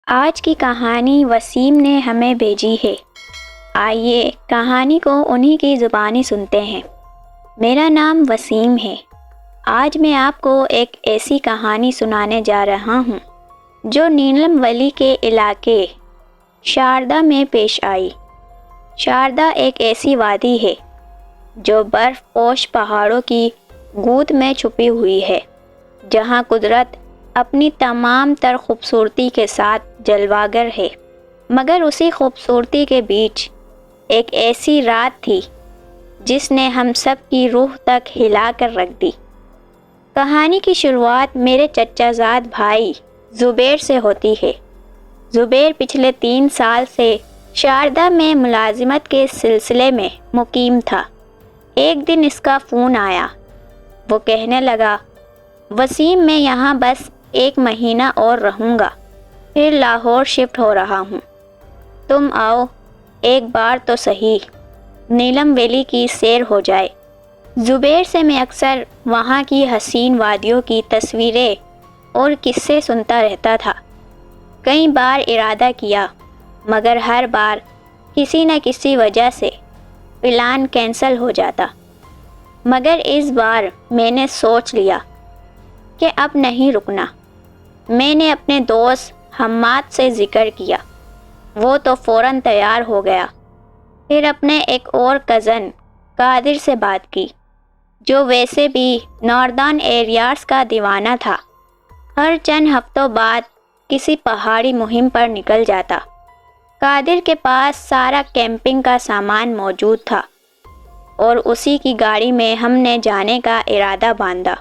آج کی کہانی وسیم نے ہمیں بھیجی ہے۔ آئیے کہانی کو انہی کی زبانی سنتے ہیں۔ میرا نام وسیم ہے۔ آج میں آپ کو ایک ایسی کہانی سنانے جا رہا ہوں جو نیلم ویلی کے علاقے شاردا میں پیش آئی۔ شاردا ایک ایسی وادی ہے جو برف پوش پہاڑوں کی گود میں چھپی ہوئی ہے، جہاں قدرت اپنی تمام تر خوبصورتی کے ساتھ جلواگر ہے۔ مگر اسی خوبصورتی کے بیچ ایک ایسی رات تھی جس نے ہم سب کی روح تک ہلا کر رکھ دی۔ کہانی کی شروعات میرے چچا زاد بھائی زبیر سے ہوتی ہے۔ زبیر پچھلے 3 سال سے شاردا میں ملازمت کے سلسلے میں مقیم تھا۔ ایک دن اس کا فون آیا۔ وہ کہنے لگا، وسیم میں یہاں بس 1 مہینہ اور رہوں گا، پھر لاہور شفٹ ہو رہا ہوں۔ تم آؤ، ایک بار تو صحیح نیلم ویلی کی سیر ہو جائے۔ زبیر سے میں اکثر وہاں کی حسین وادیوں کی تصویریں اور قصے سنتا رہتا تھا۔ کئی بار ارادہ کیا، مگر ہر بار کسی نہ کسی وجہ سے پلان کینسل ہو جاتا۔ مگر اس بار میں نے سوچ لیا کہ اب نہیں رکنا۔ میں نے اپنے دوست حماد سے ذکر کیا، وہ تو فوراً تیار ہو گیا۔ پھر اپنے ایک اور کزن قادر سے بات کی، جو ویسے بھی ناردرن ایریاز کا دیوانہ تھا۔ ہر چند ہفتوں بعد کسی پہاڑی مہم پر نکل جاتا۔ قادر کے پاس سارا کیمپنگ کا سامان موجود تھا اور اسی کی گاڑی میں ہم نے جانے کا ارادہ باندھا۔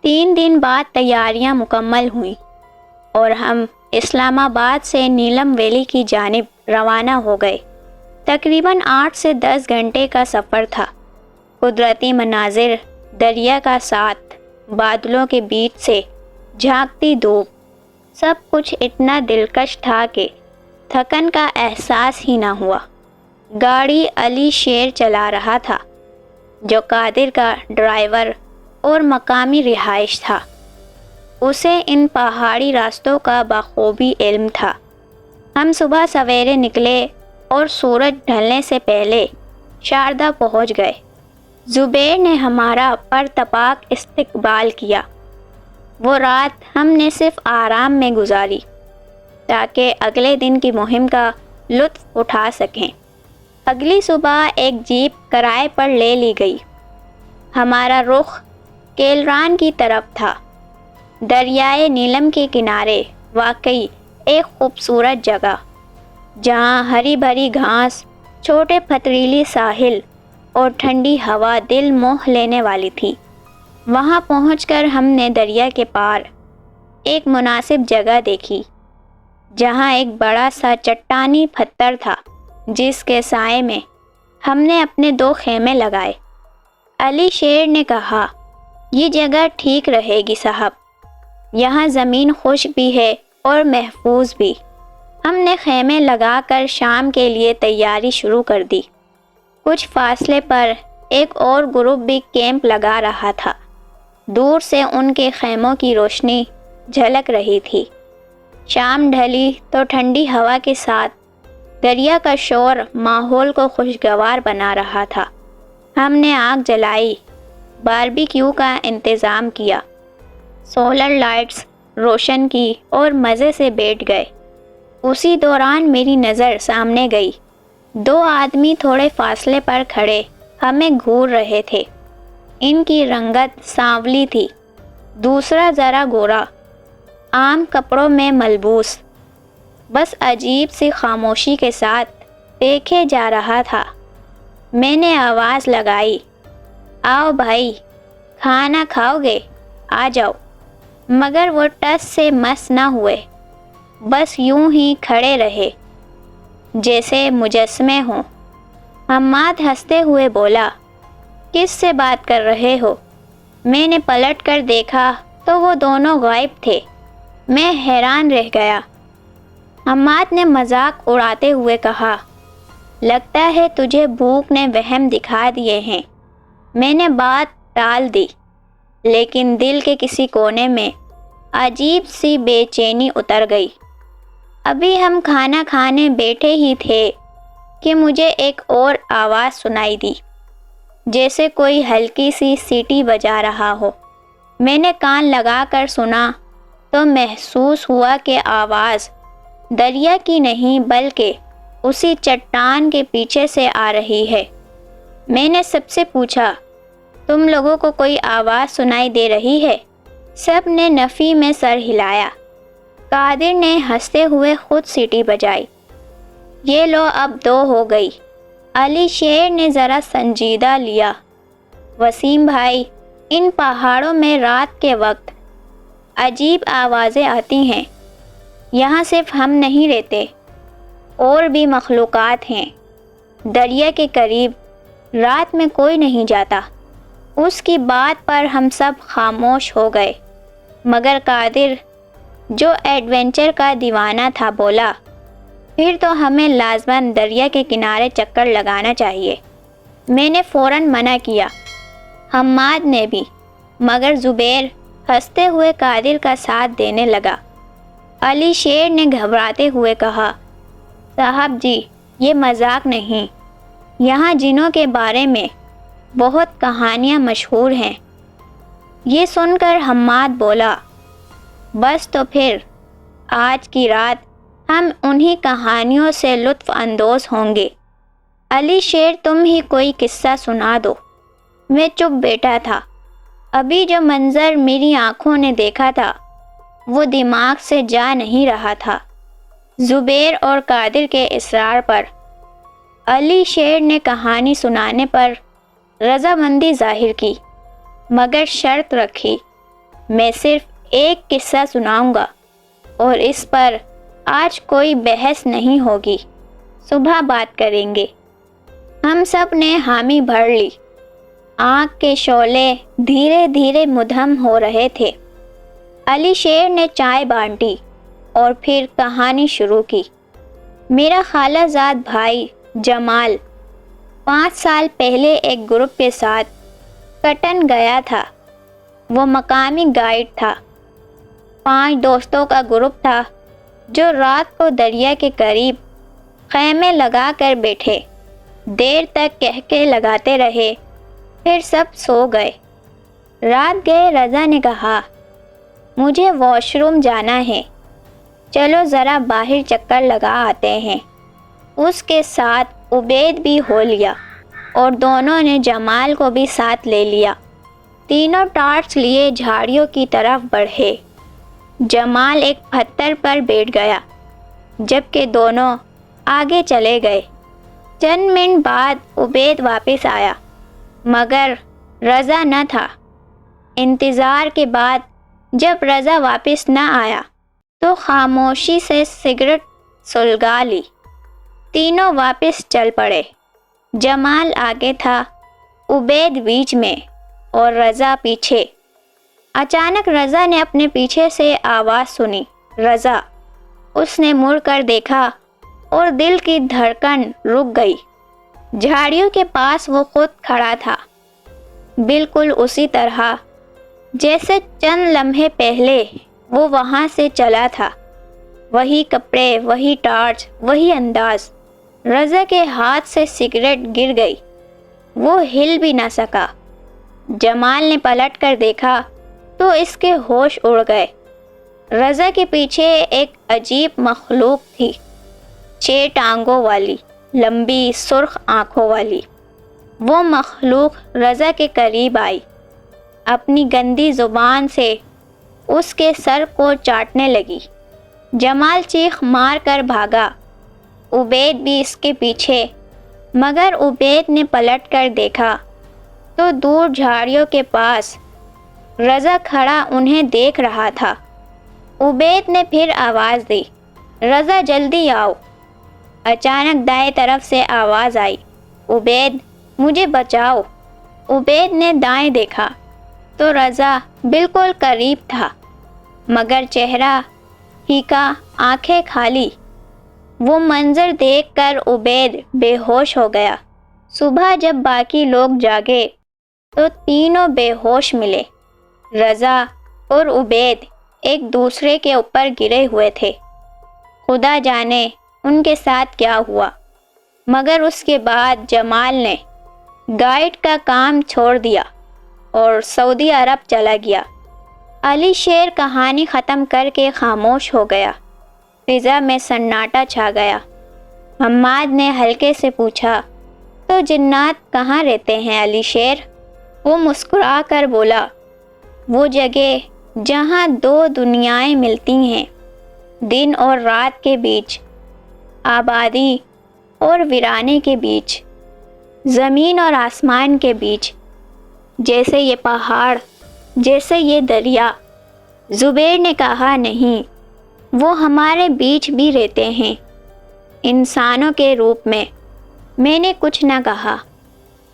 3 دن بعد تیاریاں مکمل ہوئیں اور ہم اسلام آباد سے نیلم ویلی کی جانب روانہ ہو گئے۔ تقریباً 8 سے 10 گھنٹے کا سفر تھا۔ قدرتی مناظر، دریا کا ساتھ، بادلوں کے بیچ سے جھانکتی دھوپ، سب کچھ اتنا دلکش تھا کہ تھکن کا احساس ہی نہ ہوا۔ گاڑی علی شیر چلا رہا تھا، جو قادر کا ڈرائیور اور مقامی رہائش تھا۔ اسے ان پہاڑی راستوں کا بخوبی علم تھا۔ ہم صبح سویرے نکلے اور سورج ڈھلنے سے پہلے شاردا پہنچ گئے۔ زبیر نے ہمارا پرتپاک استقبال کیا۔ وہ رات ہم نے صرف آرام میں گزاری تاکہ اگلے دن کی مہم کا لطف اٹھا سکیں۔ اگلی صبح ایک جیپ کرائے پر لے لی گئی۔ ہمارا رخ کیلران کی طرف تھا۔ دریائے نیلم کے کنارے واقعی ایک خوبصورت جگہ، جہاں ہری بھری گھاس، چھوٹے پتھریلی ساحل اور ٹھنڈی ہوا دل موہ لینے والی تھی۔ وہاں پہنچ کر ہم نے دریا کے پار ایک مناسب جگہ دیکھی، جہاں ایک بڑا سا چٹانی پتھر تھا، جس کے سائے میں ہم نے اپنے 2 خیمے لگائے۔ علی شیر نے کہا، یہ جگہ ٹھیک رہے گی صاحب، یہاں زمین خشک بھی ہے اور محفوظ بھی۔ ہم نے خیمے لگا کر شام کے لیے تیاری شروع کر دی۔ کچھ فاصلے پر ایک اور گروپ بھی کیمپ لگا رہا تھا۔ دور سے ان کے خیموں کی روشنی جھلک رہی تھی۔ شام ڈھلی تو ٹھنڈی ہوا کے ساتھ دریا کا شور ماحول کو خوشگوار بنا رہا تھا۔ ہم نے آگ جلائی، باربیکیو کا انتظام کیا، سولر لائٹس روشن کی اور مزے سے بیٹھ گئے۔ اسی دوران میری نظر سامنے گئی۔ 2 آدمی تھوڑے فاصلے پر کھڑے ہمیں گھور رہے تھے۔ ان کی رنگت سانولی تھی، دوسرا ذرا گورا، عام کپڑوں میں ملبوس، بس عجیب سی خاموشی کے ساتھ دیکھے جا رہا تھا۔ میں نے آواز لگائی، آؤ بھائی، کھانا کھاؤ گے؟ آ جاؤ۔ مگر وہ ٹس سے مس نہ ہوئے، بس یوں ہی کھڑے رہے جیسے مجسمے ہوں۔ حماد ہنستے ہوئے بولا، کس سے بات کر رہے ہو؟ میں نے پلٹ کر دیکھا تو وہ دونوں غائب تھے۔ میں حیران رہ گیا۔ حماد نے مذاق اڑاتے ہوئے کہا، لگتا ہے تجھے بھوک نے وہم دکھا دیے ہیں۔ میں نے بات ٹال دی، لیکن دل کے کسی کونے میں عجیب سی بے چینی اتر گئی۔ ابھی ہم کھانا کھانے بیٹھے ہی تھے کہ مجھے ایک اور آواز سنائی دی، جیسے کوئی ہلکی سی سیٹی بجا رہا ہو۔ میں نے کان لگا کر سنا تو محسوس ہوا کہ آواز دریا کی نہیں بلکہ اسی چٹان کے پیچھے سے آ رہی ہے۔ میں نے سب سے پوچھا، تم لوگوں کو کوئی آواز سنائی دے رہی ہے؟ سب نے نفی میں سر ہلایا۔ قادر نے ہنستے ہوئے خود سیٹی بجائی۔ یہ لو اب 2 ہو گئی۔ علی شیر نے ذرا سنجیدہ لیا۔ وسیم بھائی، ان پہاڑوں میں رات کے وقت عجیب آوازیں آتی ہیں۔ یہاں صرف ہم نہیں رہتے، اور بھی مخلوقات ہیں۔ دریا کے قریب رات میں کوئی نہیں جاتا۔ اس کی بات پر ہم سب خاموش ہو گئے، مگر قادر جو ایڈونچر کا دیوانہ تھا بولا، پھر تو ہمیں لازماً دریا کے کنارے چکر لگانا چاہیے۔ میں نے فوراً منع کیا، حماد نے بھی، مگر زبیر ہنستے ہوئے قادر کا ساتھ دینے لگا۔ علی شیر نے گھبراتے ہوئے کہا، صاحب جی، یہ مذاق نہیں، یہاں جنوں کے بارے میں بہت کہانیاں مشہور ہیں۔ یہ سن کر حماد بولا، بس تو پھر آج کی رات ہم انہی کہانیوں سے لطف اندوز ہوں گے۔ علی شیر، تم ہی کوئی قصہ سنا دو۔ میں چپ بیٹھا تھا۔ ابھی جو منظر میری آنکھوں نے دیکھا تھا وہ دماغ سے جا نہیں رہا تھا۔ زبیر اور قادر کے اصرار پر علی شیر نے کہانی سنانے پر رضامندی ظاہر کی، مگر شرط رکھی، میں صرف ایک قصہ سناؤں گا اور اس پر آج کوئی بحث نہیں ہوگی، صبح بات کریں گے۔ ہم سب نے حامی بھر لی۔ آنکھ کے شعلے دھیرے دھیرے مدھم ہو رہے تھے۔ علی شیر نے چائے بانٹی اور پھر کہانی شروع کی۔ میرا خالہ زاد بھائی جمال 5 سال پہلے ایک گروپ کے ساتھ کٹن گیا تھا۔ وہ مقامی گائیڈ تھا۔ 5 دوستوں کا گروپ تھا جو رات کو دریا کے قریب خیمے لگا کر بیٹھے، دیر تک کہکے لگاتے رہے، پھر سب سو گئے۔ رات گئے رضا نے کہا، مجھے واش روم جانا ہے، چلو ذرا باہر چکر لگا آتے ہیں۔ اس کے ساتھ عبید بھی ہو لیا اور دونوں نے جمال کو بھی ساتھ لے لیا۔ تینوں ٹارچ لیے جھاڑیوں کی طرف بڑھے۔ جمال ایک پتھر پر بیٹھ گیا جبکہ دونوں آگے چلے گئے۔ چند منٹ بعد عبید واپس آیا، مگر رضا نہ تھا۔ انتظار کے بعد جب رضا واپس نہ آیا تو خاموشی سے سگریٹ سلگا لی۔ تینوں واپس چل پڑے۔ جمال آگے تھا، عبید بیچ میں اور رضا پیچھے۔ اچانک رضا نے اپنے پیچھے سے آواز سنی، رضا۔ اس نے مڑ کر دیکھا اور دل کی دھڑکن رک گئی۔ جھاڑیوں کے پاس وہ خود کھڑا تھا، بالکل اسی طرح جیسے چند لمحے پہلے وہ وہاں سے چلا تھا۔ وہی کپڑے، وہی ٹارچ، وہی انداز۔ رضا کے ہاتھ سے سگریٹ گر گئی، وہ ہل بھی نہ سکا۔ جمال نے پلٹ کر دیکھا تو اس کے ہوش اڑ گئے۔ رضا کے پیچھے ایک عجیب مخلوق تھی، 6 ٹانگوں والی، لمبی سرخ آنکھوں والی۔ وہ مخلوق رضا کے قریب آئی، اپنی گندی زبان سے اس کے سر کو چاٹنے لگی۔ جمال چیخ مار کر بھاگا، عبید بھی اس کے پیچھے، مگر عبید نے پلٹ کر دیکھا تو دور جھاڑیوں کے پاس رضا کھڑا انہیں دیکھ رہا تھا۔ عبید نے پھر آواز دی، رضا جلدی آؤ۔ اچانک دائیں طرف سے آواز آئی، عبید مجھے بچاؤ۔ عبید نے دائیں دیکھا تو رضا بالکل قریب تھا، مگر چہرہ پھیکا، آنکھیں کھالی۔ وہ منظر دیکھ کر عبید بے ہوش ہو گیا۔ صبح جب باقی لوگ جاگے تو تینوں بے ہوش ملے۔ رضا اور عبید ایک دوسرے کے اوپر گرے ہوئے تھے۔ خدا جانے ان کے ساتھ کیا ہوا، مگر اس کے بعد جمال نے گائیڈ کا کام چھوڑ دیا اور سعودی عرب چلا گیا۔ علی شیر کہانی ختم کر کے خاموش ہو گیا۔ فضا میں سناٹا چھا گیا۔ حماد نے ہلکے سے پوچھا، تو جنات کہاں رہتے ہیں علی شیر؟ وہ مسکرا کر بولا، وہ جگہ جہاں دو دنیائیں ملتی ہیں، دن اور رات کے بیچ، آبادی اور ویرانے کے بیچ، زمین اور آسمان کے بیچ، جیسے یہ پہاڑ، جیسے یہ دریا۔ زبیر نے کہا، نہیں، وہ ہمارے بیچ بھی رہتے ہیں، انسانوں کے روپ میں۔ میں نے کچھ نہ کہا،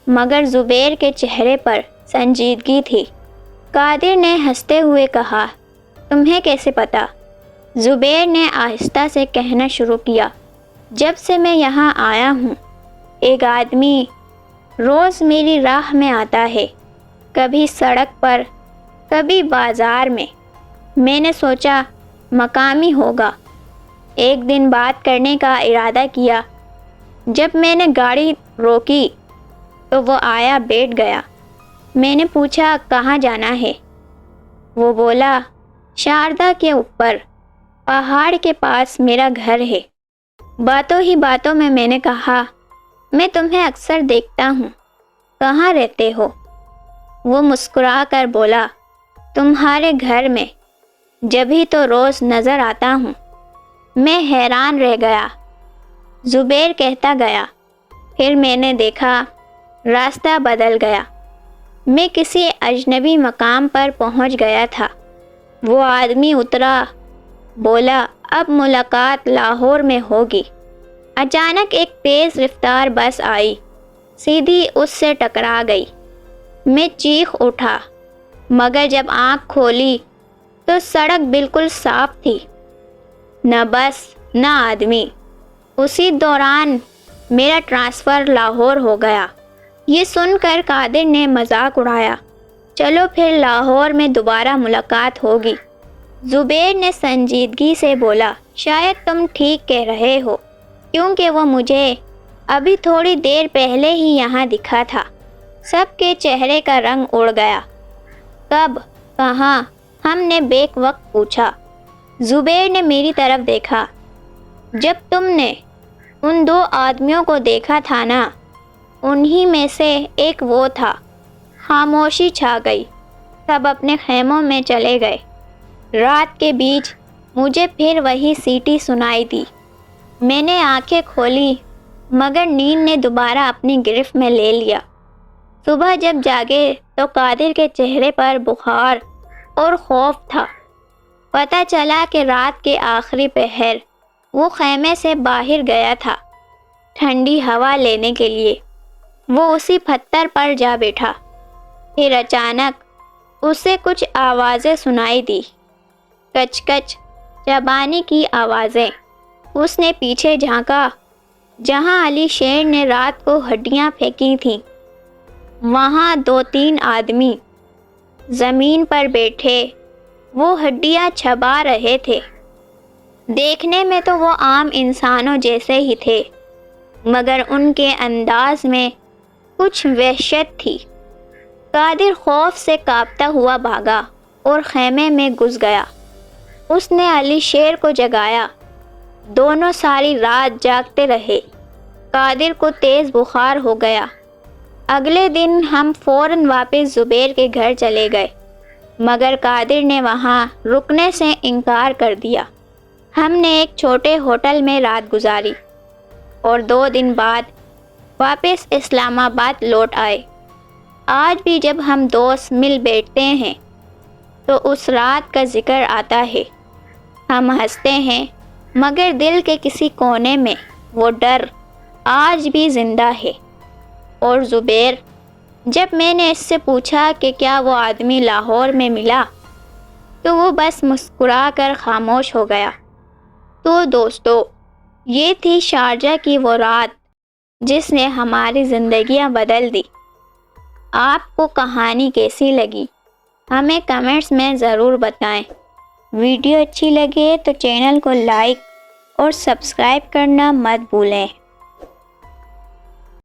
مگر زبیر کے چہرے پر سنجیدگی تھی۔ قادر نے ہنستے ہوئے کہا، تمہیں کیسے پتا؟ زبیر نے آہستہ سے کہنا شروع کیا، جب سے میں یہاں آیا ہوں، ایک آدمی روز میری راہ میں آتا ہے، کبھی سڑک پر، کبھی بازار میں۔ میں نے سوچا مقامی ہوگا۔ ایک دن بات کرنے کا ارادہ کیا۔ جب میں نے گاڑی روکی تو وہ آیا بیٹھ گیا۔ میں نے پوچھا، کہاں جانا ہے؟ وہ بولا، شاردا کے اوپر پہاڑ کے پاس میرا گھر ہے۔ باتوں ہی باتوں میں نے کہا، میں تمہیں اکثر دیکھتا ہوں، کہاں رہتے ہو؟ وہ مسکرا کر بولا، تمہارے گھر میں، جبھی تو روز نظر آتا ہوں۔ میں حیران رہ گیا۔ زبیر کہتا گیا، پھر میں نے دیکھا راستہ بدل گیا۔ میں کسی اجنبی مقام پر پہنچ گیا تھا۔ وہ آدمی اترا، بولا، اب ملاقات لاہور میں ہوگی۔ اچانک ایک تیز رفتار بس آئی، سیدھی اس سے ٹکرا گئی۔ میں چیخ اٹھا، مگر جب آنکھ کھولی تو سڑک بالکل صاف تھی، نہ بس نہ آدمی۔ اسی دوران میرا ٹرانسفر لاہور ہو گیا۔ یہ سن کر قادر نے مذاق اڑایا، چلو پھر لاہور میں دوبارہ ملاقات ہوگی۔ زبیر نے سنجیدگی سے بولا، شاید تم ٹھیک کہہ رہے ہو، کیونکہ وہ مجھے ابھی تھوڑی دیر پہلے ہی یہاں دکھا تھا۔ سب کے چہرے کا رنگ اڑ گیا۔ کب؟ کہاں؟ ہم نے بیک وقت پوچھا۔ زبیر نے میری طرف دیکھا، جب تم نے ان دو آدمیوں کو دیکھا تھا نا، انہی میں سے ایک وہ تھا۔ خاموشی چھا گئی۔ سب اپنے خیموں میں چلے گئے۔ رات کے بیچ مجھے پھر وہی سیٹی سنائی دی۔ میں نے آنکھیں کھولی، مگر نیند نے دوبارہ اپنی گرفت میں لے لیا۔ صبح جب جاگے تو قادر کے چہرے پر بخار اور خوف تھا۔ پتہ چلا کہ رات کے آخری پہر وہ خیمے سے باہر گیا تھا، ٹھنڈی ہوا لینے کے لیے۔ وہ اسی پتھر پر جا بیٹھا۔ پھر اچانک اسے کچھ آوازیں سنائی دی، کچ کچ چبانے کی آوازیں۔ اس نے پیچھے جھانکا، جہاں علی شیر نے رات کو ہڈیاں پھینکی تھیں، وہاں دو تین آدمی زمین پر بیٹھے وہ ہڈیاں چبا رہے تھے۔ دیکھنے میں تو وہ عام انسانوں جیسے ہی تھے، مگر ان کے انداز میں کچھ وحشت تھی۔ قادر خوف سے کانپتا ہوا بھاگا اور خیمے میں گھس گیا۔ اس نے علی شیر کو جگایا۔ دونوں ساری رات جاگتے رہے۔ قادر کو تیز بخار ہو گیا۔ اگلے دن ہم فوراً واپس زبیر کے گھر چلے گئے، مگر قادر نے وہاں رکنے سے انکار کر دیا۔ ہم نے ایک چھوٹے ہوٹل میں رات گزاری اور 2 دن بعد واپس اسلام آباد لوٹ آئے۔ آج بھی جب ہم دوست مل بیٹھتے ہیں تو اس رات کا ذکر آتا ہے۔ ہم ہنستے ہیں، مگر دل کے کسی کونے میں وہ ڈر آج بھی زندہ ہے۔ اور زبیر، جب میں نے اس سے پوچھا کہ کیا وہ آدمی لاہور میں ملا، تو وہ بس مسکرا کر خاموش ہو گیا۔ تو دوستو، یہ تھی شارجہ کی وہ رات جس نے ہماری زندگیاں بدل دی۔ آپ کو کہانی کیسی لگی؟ ہمیں کمنٹس میں ضرور بتائیں۔ ویڈیو اچھی لگے تو چینل کو لائک اور سبسکرائب کرنا مت بھولیں۔